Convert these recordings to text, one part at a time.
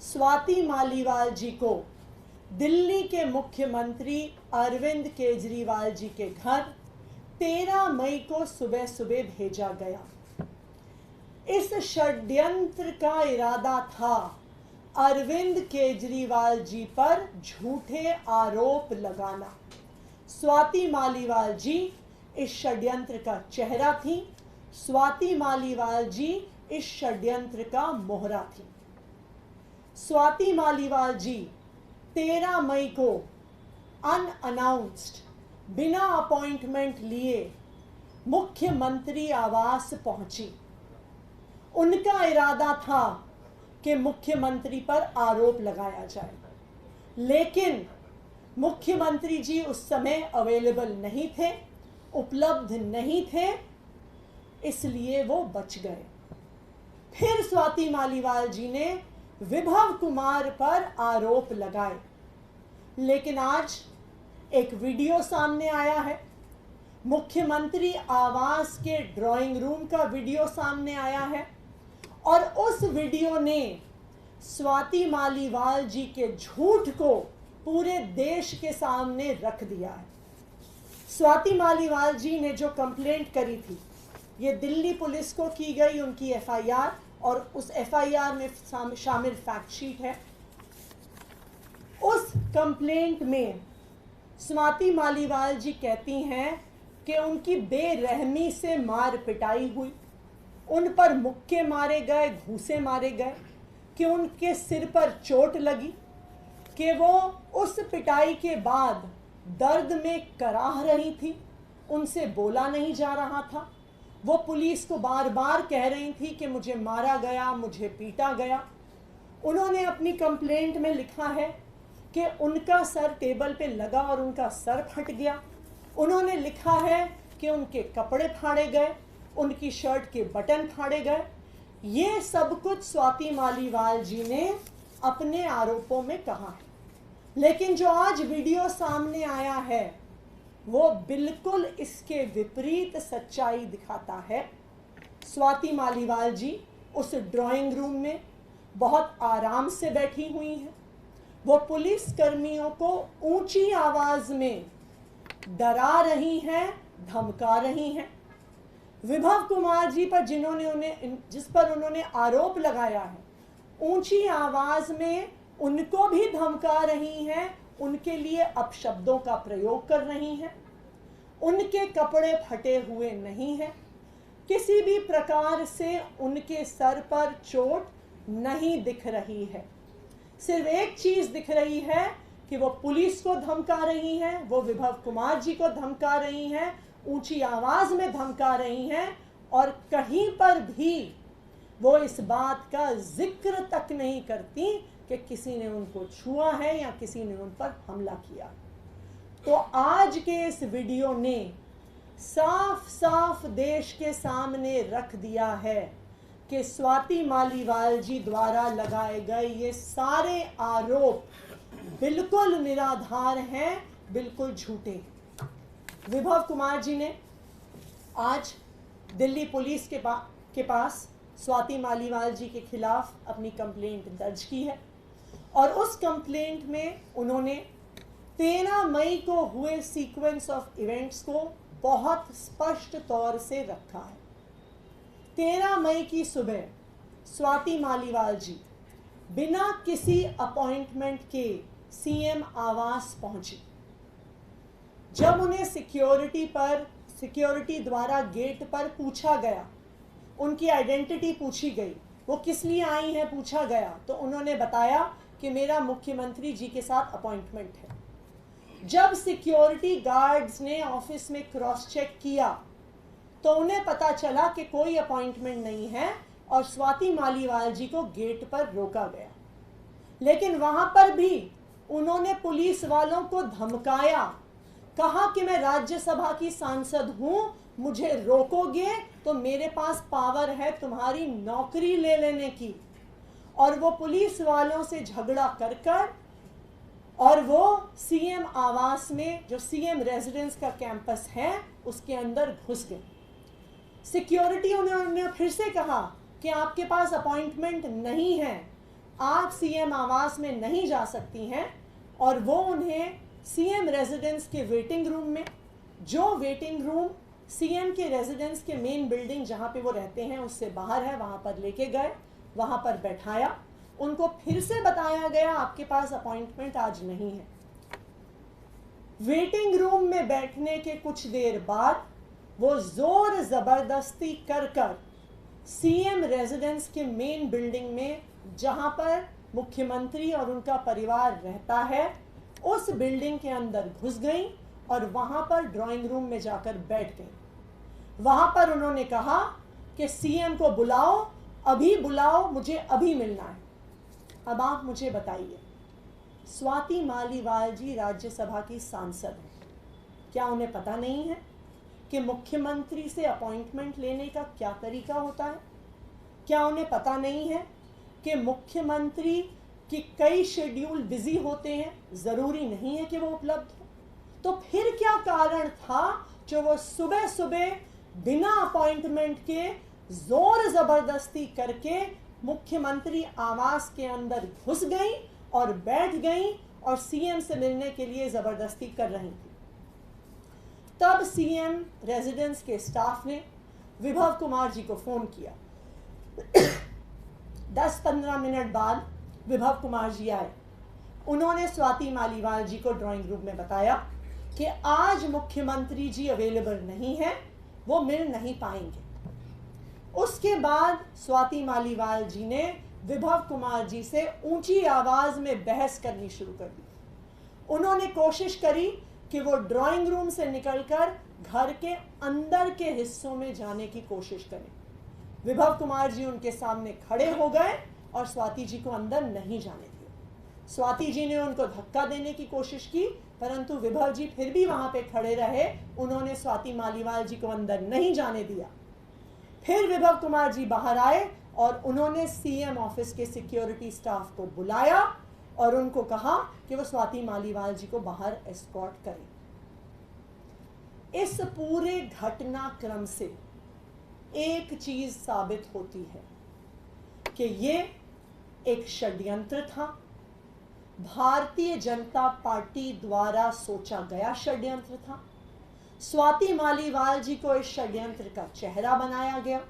स्वाति मालीवाल जी को दिल्ली के मुख्यमंत्री अरविंद केजरीवाल जी के घर 13 मई को सुबह सुबह भेजा गया। इस षड्यंत्र का इरादा था अरविंद केजरीवाल जी पर झूठे आरोप लगाना। स्वाति मालीवाल जी इस षड्यंत्र का चेहरा थी। स्वाति मालीवाल जी इस षड्यंत्र का मोहरा थी। स्वाति मालीवाल जी 13 मई को अनअनाउंस्ड, बिना अपॉइंटमेंट लिए मुख्यमंत्री आवास पहुंची। उनका इरादा था कि मुख्यमंत्री पर आरोप लगाया जाए, लेकिन मुख्यमंत्री जी उस समय अवेलेबल नहीं थे, उपलब्ध नहीं थे, इसलिए वो बच गए। फिर स्वाति मालीवाल जी ने विभव कुमार पर आरोप लगाए, लेकिन आज एक वीडियो सामने आया है। मुख्यमंत्री आवास के ड्राइंग रूम का वीडियो सामने आया है और उस वीडियो ने स्वाति मालीवाल जी के झूठ को पूरे देश के सामने रख दिया है। स्वाति मालीवाल जी ने जो कंप्लेंट करी थी, ये दिल्ली पुलिस को की गई उनकी एफआईआर, और उस एफआईआर में शामिल फैक्ट शीट है। उस कंप्लेंट में स्वाति मालीवाल जी कहती हैं कि उनकी बेरहमी से मार पिटाई हुई, उन पर मुक्के मारे गए, घूंसे मारे गए, कि उनके सिर पर चोट लगी, कि वो उस पिटाई के बाद दर्द में कराह रही थी, उनसे बोला नहीं जा रहा था। वो पुलिस को बार बार कह रही थी कि मुझे मारा गया, मुझे पीटा गया। उन्होंने अपनी कंप्लेंट में लिखा है कि उनका सर टेबल पे लगा और उनका सर फट गया। उन्होंने लिखा है कि उनके कपड़े फाड़े गए, उनकी शर्ट के बटन फाड़े गए। ये सब कुछ स्वाति मालीवाल जी ने अपने आरोपों में कहा है, लेकिन जो आज वीडियो सामने आया है वो बिल्कुल इसके विपरीत सच्चाई दिखाता है। स्वाति मालीवाल जी उस ड्राइंग रूम में बहुत आराम से बैठी हुई हैं। वो पुलिस कर्मियों को ऊंची आवाज में डरा रही हैं, धमका रही हैं। विभव कुमार जी पर जिस पर उन्होंने आरोप लगाया है, ऊंची आवाज में उनको भी धमका रही हैं, उनके लिए अपशब्दों का प्रयोग कर रही हैं। उनके कपड़े फटे हुए नहीं हैं, किसी भी प्रकार से उनके सर पर चोट नहीं दिख रही है। सिर्फ एक चीज दिख रही है कि वो पुलिस को धमका रही हैं, वो विभव कुमार जी को धमका रही हैं, ऊंची आवाज में धमका रही हैं, और कहीं पर भी वो इस बात का जिक्र तक नहीं करती कि किसी ने उनको छुआ है या किसी ने उन पर हमला किया। तो आज के इस वीडियो ने साफ साफ देश के सामने रख दिया है कि स्वाति मालीवाल जी द्वारा लगाए गए ये सारे आरोप बिल्कुल निराधार हैं, बिल्कुल झूठे हैं। विभव कुमार जी ने आज दिल्ली पुलिस के पास स्वाति मालीवाल जी के खिलाफ अपनी कंप्लेंट दर्ज की है, और उस कंप्लेंट में उन्होंने 13 मई को हुए सीक्वेंस ऑफ इवेंट्स को बहुत स्पष्ट तौर से रखा है। 13 मई की सुबह स्वाति मालीवाल जी बिना किसी अपॉइंटमेंट के सीएम आवास पहुंची। जब उन्हें सिक्योरिटी द्वारा गेट पर पूछा गया, उनकी आइडेंटिटी पूछी गई, वो किस लिए आई हैं पूछा गया, तो उन्होंने बताया कि मेरा मुख्यमंत्री जी के साथ अपॉइंटमेंट है। जब सिक्योरिटी गार्ड्स ने ऑफिस में क्रॉस चेक किया तो उन्हें पता चला कि कोई अपॉइंटमेंट नहीं है, और स्वाति मालीवाल जी को गेट पर रोका गया। लेकिन वहां पर भी उन्होंने पुलिस वालों को धमकाया, कहा कि मैं राज्यसभा की सांसद हूं, मुझे रोकोगे तो मेरे पास पावर है तुम्हारी नौकरी ले लेने की। और वो पुलिस वालों से झगड़ा कर और वो सीएम आवास में, जो सीएम रेजिडेंस का कैंपस है, उसके अंदर घुस गए। सिक्योरिटी उन्होंने फिर से कहा कि आपके पास अपॉइंटमेंट नहीं है, आप सीएम आवास में नहीं जा सकती हैं, और वो उन्हें सीएम रेजिडेंस के वेटिंग रूम में, जो वेटिंग रूम सीएम के रेजिडेंस के मेन बिल्डिंग जहां पे वो रहते हैं उससे बाहर है, वहां पर लेके गए, वहां पर बैठाया। उनको फिर से बताया गया आपके पास अपॉइंटमेंट आज नहीं है। वेटिंग रूम में बैठने के कुछ देर बाद वो जोर जबरदस्ती कर सीएम रेजिडेंस के मेन बिल्डिंग में, जहां पर मुख्यमंत्री और उनका परिवार रहता है, उस बिल्डिंग के अंदर घुस गई और वहां पर ड्राइंग रूम में जाकर बैठ गई। वहां पर उन्होंने कहा कि सीएम को बुलाओ, अभी बुलाओ, मुझे अभी मिलना है। अब आप मुझे बताइए, स्वाति मालीवाल जी राज्यसभा की सांसद हैं, क्या उन्हें पता नहीं है कि मुख्यमंत्री से अपॉइंटमेंट लेने का क्या तरीका होता है? क्या उन्हें पता नहीं है कि मुख्यमंत्री की कई शेड्यूल बिजी होते हैं, जरूरी नहीं है कि वो उपलब्ध हो? तो फिर क्या कारण था जो वो सुबह सुबह बिना अपॉइंटमेंट के जोर जबरदस्ती करके मुख्यमंत्री आवास के अंदर घुस गई और बैठ गई और सीएम से मिलने के लिए जबरदस्ती कर रही थी? तब सीएम रेजिडेंस के स्टाफ ने विभव कुमार जी को फोन किया। 10-15 मिनट बाद विभव कुमार जी आए। उन्होंने स्वाति मालीवाल जी को ड्राइंग रूम में बताया कि आज मुख्यमंत्री जी अवेलेबल नहीं है, वो मिल नहीं पाएंगे। उसके बाद स्वाति मालीवाल जी ने विभव कुमार जी से ऊंची आवाज में बहस करनी शुरू कर दी। उन्होंने कोशिश करी कि वो ड्राइंग रूम से निकलकर घर के अंदर के हिस्सों में जाने की कोशिश करें। विभव कुमार जी उनके सामने खड़े हो गए और स्वाति जी को अंदर नहीं जाने दिया। स्वाति जी ने उनको धक्का देने की कोशिश की, परंतु विभव जी फिर भी वहां पे खड़े रहे। उन्होंने स्वाति मालीवाल जी को अंदर नहीं जाने दिया। फिर विभव कुमार जी बाहर आए और उन्होंने सीएम ऑफिस के सिक्योरिटी स्टाफ को बुलाया और उनको कहा कि वो स्वाति मालीवाल जी को बाहर एस्कॉर्ट करें। इस पूरे घटनाक्रम से एक चीज साबित होती है कि ये एक षड्यंत्र था, भारतीय जनता पार्टी द्वारा सोचा गया षड्यंत्र था। स्वाति मालीवाल जी को इस षड्यंत्र का चेहरा बनाया गया,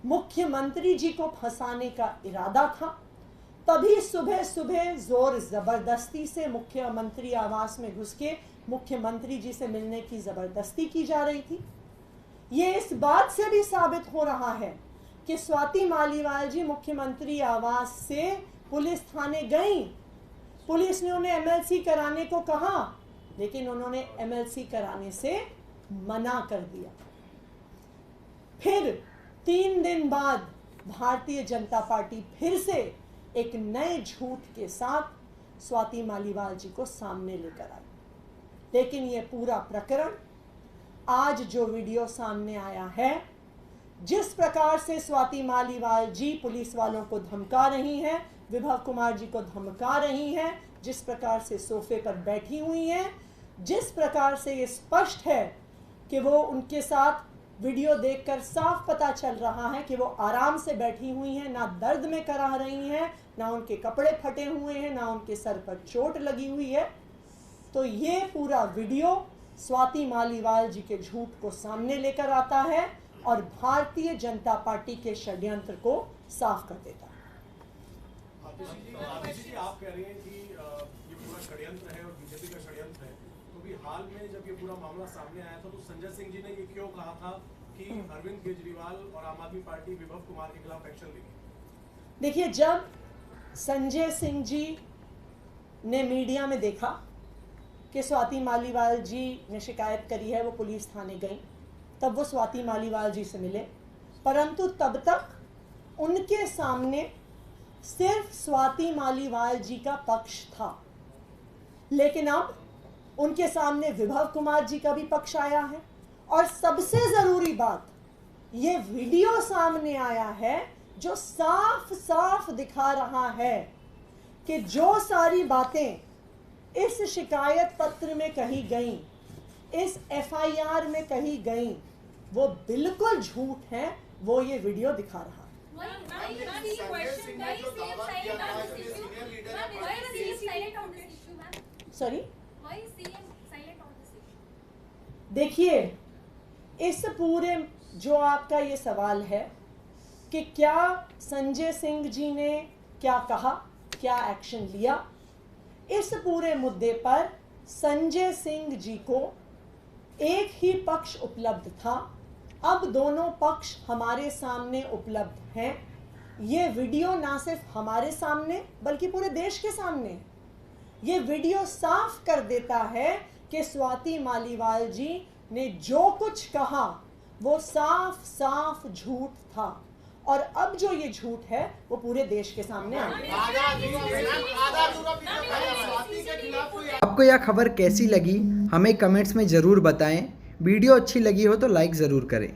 मुख्यमंत्री जी को फंसाने का इरादा था। तभी सुबह सुबह जोर जबरदस्ती से मुख्यमंत्री आवास में घुस के मुख्यमंत्री जी से मिलने की जबरदस्ती की जा रही थी। ये इस बात से भी साबित हो रहा है कि स्वाति मालीवाल जी मुख्यमंत्री आवास से पुलिस थाने गई। पुलिस ने उन्हें एमएलसी कराने को कहा, लेकिन उन्होंने एमएलसी कराने से मना कर दिया। फिर 3 दिन बाद भारतीय जनता पार्टी फिर से एक नए झूठ के साथ स्वाति मालीवाल जी को सामने लेकर आई। लेकिन यह पूरा प्रकरण, आज जो वीडियो सामने आया है, जिस प्रकार से स्वाति मालीवाल जी पुलिस वालों को धमका रही हैं, विभव कुमार जी को धमका रही हैं, जिस प्रकार से सोफे पर बैठी हुई हैं, जिस प्रकार से ये स्पष्ट है कि वो उनके साथ वीडियो देखकर साफ पता चल रहा है कि वो आराम से बैठी हुई हैं, ना दर्द में करा रही हैं, ना उनके कपड़े फटे हुए हैं, ना उनके सर पर चोट लगी हुई है। तो ये पूरा वीडियो स्वाति मालीवाल जी के झूठ को सामने लेकर आता है और भारतीय जनता पार्टी के षड्यंत्र को साफ कर देता है। आप कह रही हैं कि ये पूरा षड्यंत्र है और बीजेपी का षड्यंत्र है, तो भी हाल में जब ये पूरा मामला सामने आया था तो संजय सिंह जी ने ये क्यों कहा था कि अरविंद केजरीवाल और आम आदमी पार्टी विभव कुमार के खिलाफ एक्शन लेगी? देखिए, जब संजय सिंह जी ने मीडिया में देखा कि स्वाति मालीवाल जी ने शिकायत करी है, वो पुलिस थाने गई, तब वो स्वाति मालीवाल जी से मिले, परंतु तब तक उनके सामने सिर्फ स्वाति मालीवाल जी का पक्ष था। लेकिन अब उनके सामने विभव कुमार जी का भी पक्ष आया है और सबसे जरूरी बात, ये वीडियो सामने आया है जो साफ साफ दिखा रहा है कि जो सारी बातें इस शिकायत पत्र में कही गई, इस एफआईआर में कही गई, वो बिल्कुल झूठ है। वो ये वीडियो दिखा रहा है। सॉरी, देखिए इस पूरे जो आपका ये सवाल है कि क्या संजय सिंह जी ने क्या कहा, क्या एक्शन लिया, इस पूरे मुद्दे पर संजय सिंह जी को एक ही पक्ष उपलब्ध था। अब दोनों पक्ष हमारे सामने उपलब्ध हैं। ये वीडियो ना सिर्फ हमारे सामने बल्कि पूरे देश के सामने है। ये वीडियो साफ कर देता है कि स्वाति मालीवाल जी ने जो कुछ कहा वो साफ साफ झूठ था, और अब जो ये झूठ है वो पूरे देश के सामने आ गया। आपको यह खबर कैसी लगी हमें कमेंट्स में ज़रूर बताएं। वीडियो अच्छी लगी हो तो लाइक ज़रूर करें।